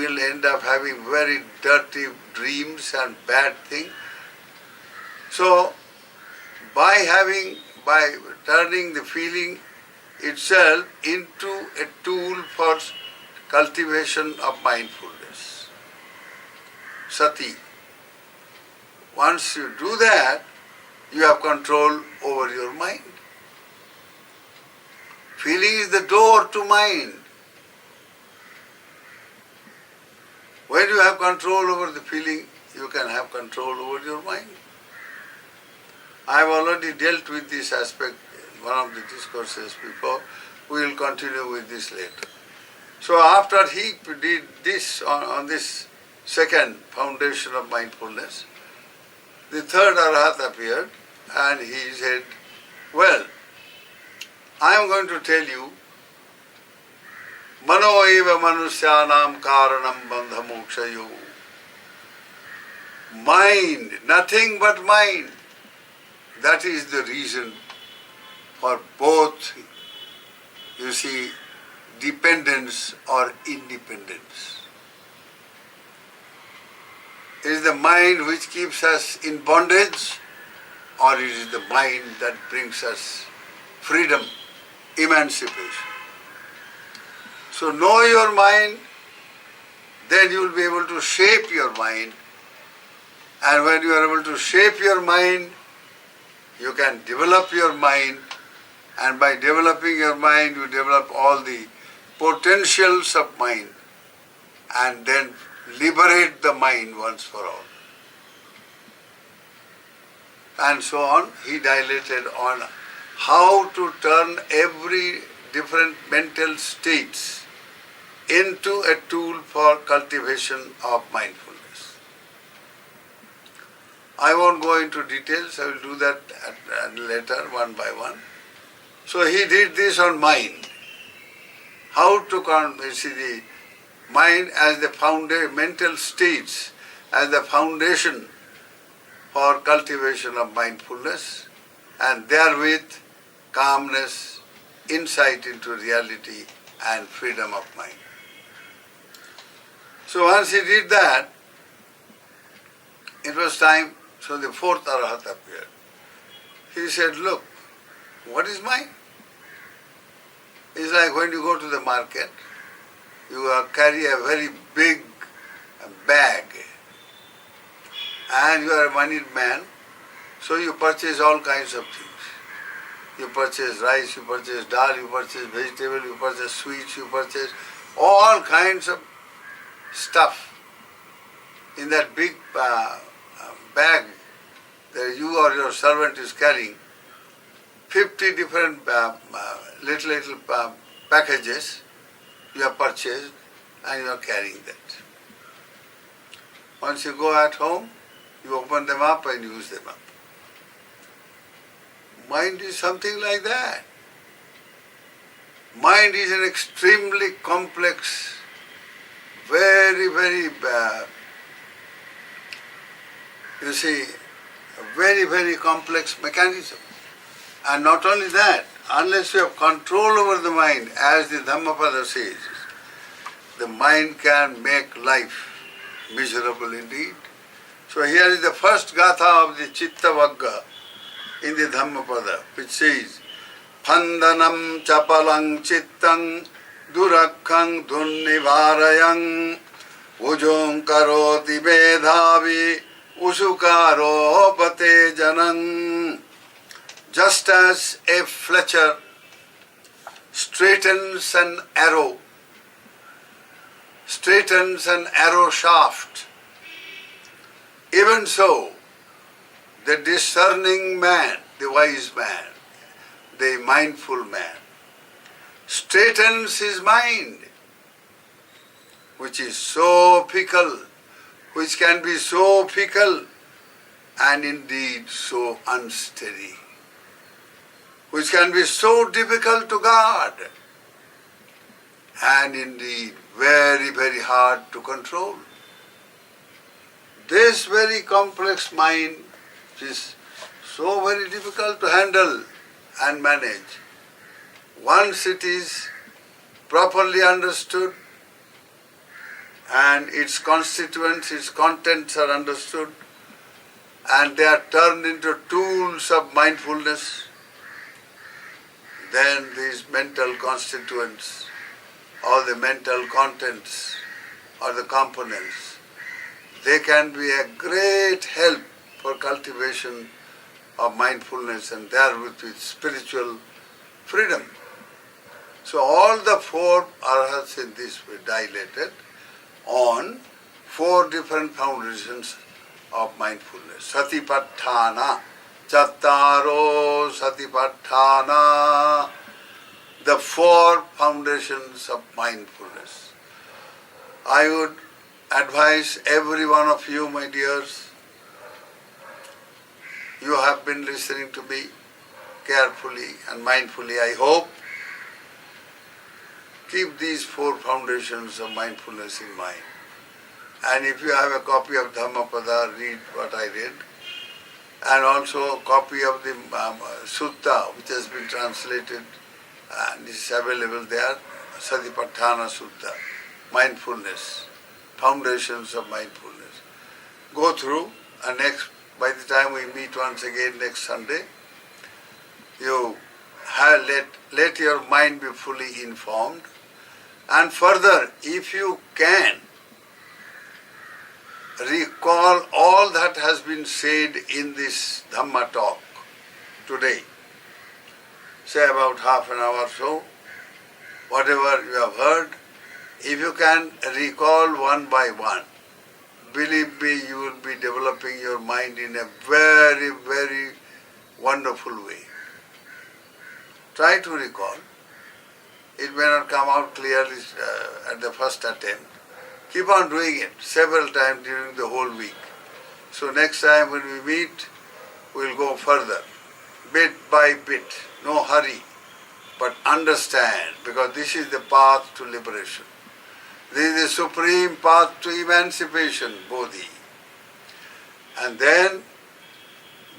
will end up having very dirty dreams and bad things. So, by turning the feeling itself into a tool for cultivation of mindfulness, sati. Once you do that, you have control over your mind. Feeling is the door to mind. When you have control over the feeling, you can have control over your mind. I have already dealt with this aspect in one of the discourses before. We will continue with this later. So after he did this on this second foundation of mindfulness, the third Arhat appeared and he said, well, I am going to tell you, Mano eva manusyanam karanam bandha mokshayo. Mind, nothing but mind. That is the reason for both, you see, dependence or independence. It is the mind which keeps us in bondage, or it is the mind that brings us freedom, emancipation. So know your mind, then you will be able to shape your mind. And when you are able to shape your mind, you can develop your mind. And by developing your mind, you develop all the potentials of mind. And then liberate the mind once for all. And so on, he dilated on how to turn every different mental states into a tool for cultivation of mindfulness. I won't go into details, I will do that later, one by one. So he did this on mind. How to see the mind as the mental states, as the foundation for cultivation of mindfulness, and therewith calmness, insight into reality, and freedom of mind. So once he did that, it was time, so the fourth Arhat appeared. He said, look, what is mind? It's like when you go to the market, you carry a very big bag, and you are a moneyed man, so you purchase all kinds of things. You purchase rice, you purchase dal, you purchase vegetable, you purchase sweets, you purchase all kinds of stuff in that big bag that you or your servant is carrying. 50 different little packages you have purchased and you are carrying that. Once you go at home, you open them up and use them up. Mind is something like that. Mind is an extremely complex, very, very, you see, a very, very complex mechanism. And not only that, unless you have control over the mind, as the Dhammapada says, the mind can make life miserable indeed. So here is the first gatha of the Chitta Vagga in the Dhammapada, which says, Phandanam chapalang chittang durakhang dhunnivarayang ujong karoti vedhavi usukaro pate janang. Just as a fletcher straightens an arrow shaft, even so, the discerning man, the wise man, the mindful man, straightens his mind, which is so fickle, which can be so fickle and indeed so unsteady, which can be so difficult to guard and indeed very, very hard to control. This very complex mind is so very difficult to handle and manage. Once it is properly understood and its constituents, its contents are understood, and they are turned into tools of mindfulness, then these mental constituents or the mental contents or the components, they can be a great help for cultivation of mindfulness and therewith with spiritual freedom. So all the four arhats in this way dilated on four different foundations of mindfulness. Satipatthana, Chattaro Satipatthana, the four foundations of mindfulness. I would advise every one of you, my dears, you have been listening to me carefully and mindfully, I hope. Keep these four foundations of mindfulness in mind. And if you have a copy of Dhammapada, read what I read. And also a copy of the Sutta, which has been translated and is available there, Satipatthana Sutta, mindfulness, foundations of mindfulness. Go through, and by the time we meet once again next Sunday, you have let your mind be fully informed. And further, if you can, recall all that has been said in this Dhamma talk today. Say about half an hour or so, whatever you have heard, if you can recall one by one, believe me, you will be developing your mind in a very, very wonderful way. Try to recall. It may not come out clearly at the first attempt. Keep on doing it several times during the whole week. So next time when we meet, we'll go further, bit by bit, no hurry, but understand, because this is the path to liberation. This is the supreme path to emancipation, Bodhi. And then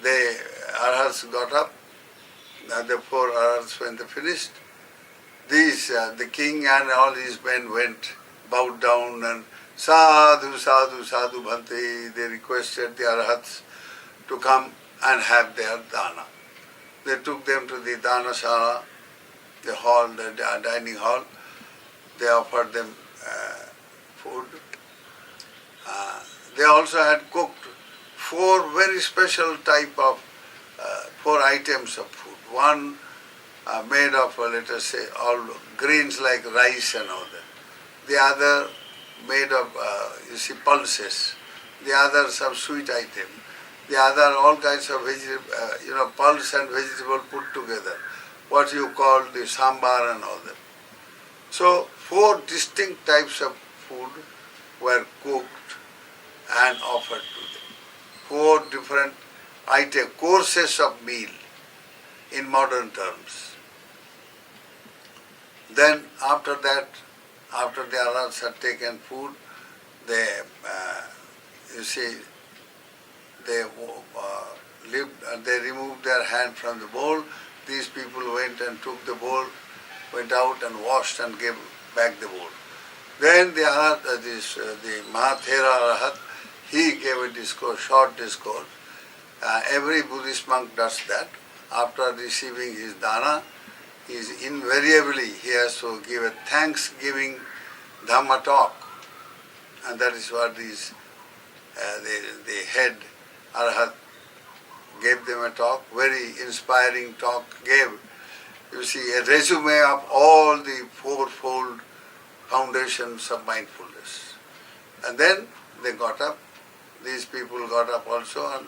the arhats got up, the four arhats, when they finished, the king and all his men went, bowed down and sadhu, sadhu, sadhu Bhante. They requested the arhats to come and have their dana. They took them to the dana sala, the hall, the dining hall. They offered them food. They also had cooked four very special type of, four items of food. One made of, let us say, all grains like rice and all that. The other made of, pulses. The other some sweet item. The other all kinds of vegetable, pulse and vegetable put together. What you call the sambar and all that. So four distinct types of food were cooked and offered to them. Four different items, courses of meal in modern terms. Then after that, after the arhats had taken food, they removed their hand from the bowl. These people went and took the bowl, went out and washed and gave back the bowl. Then the Mahathera Arhat, he gave a discourse, short discourse. Every Buddhist monk does that. After receiving his dana, he has to give a thanksgiving Dhamma talk. And that is what the head Arhat gave them a talk, very inspiring talk, gave, a resume of all the fourfold foundations of mindfulness. And then they got up, these people got up also and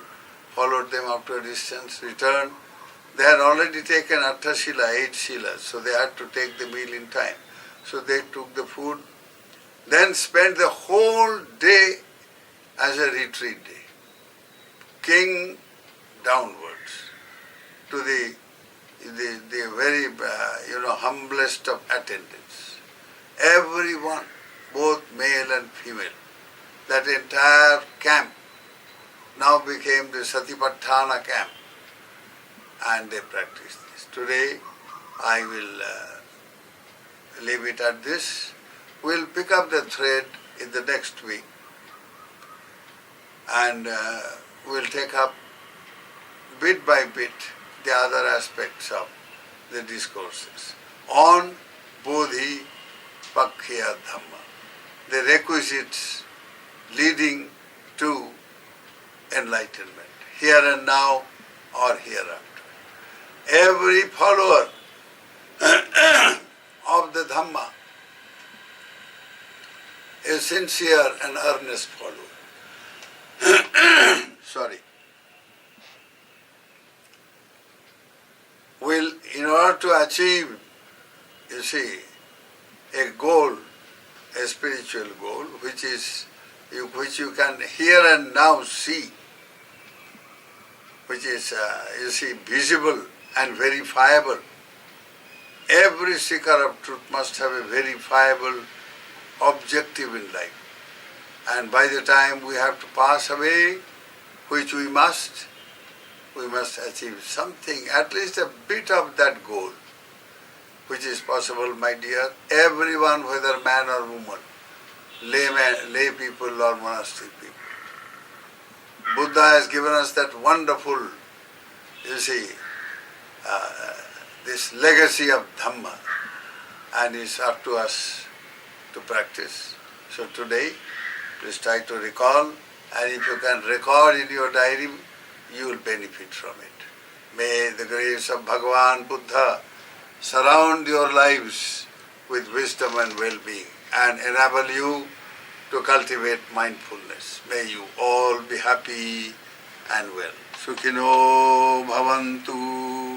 followed them after a distance, returned. They had already taken Atthashila, 8 shilas, so they had to take the meal in time. So they took the food, then spent the whole day as a retreat day. King downwards to the very humblest of attendants. Everyone, both male and female, that entire camp now became the Satipatthana camp, and they practiced this. Today I will leave it at this. We'll pick up the thread in the next week, and we'll take up bit by bit the other aspects of the discourses on Bodhipakkhiya Dhamma, the requisites leading to enlightenment, here and now or hereafter. Every follower of the Dhamma is sincere and earnest follower. Sorry. Will, in order to achieve, you see, a goal, a spiritual goal, which you can here and now see, which is, you see, visible and verifiable. Every seeker of truth must have a verifiable objective in life. And by the time we have to pass away, which we must achieve something, at least a bit of that goal, which is possible, my dear. Everyone, whether man or woman, lay people or monastic people. Buddha has given us that wonderful, you see, this legacy of Dhamma, and it's up to us to practice. So today, please try to recall, and if you can record in your diary, you will benefit from it. May the grace of Bhagavan Buddha surround your lives with wisdom and well-being and enable you to cultivate mindfulness. May you all be happy and well. Sukhino bhavantu.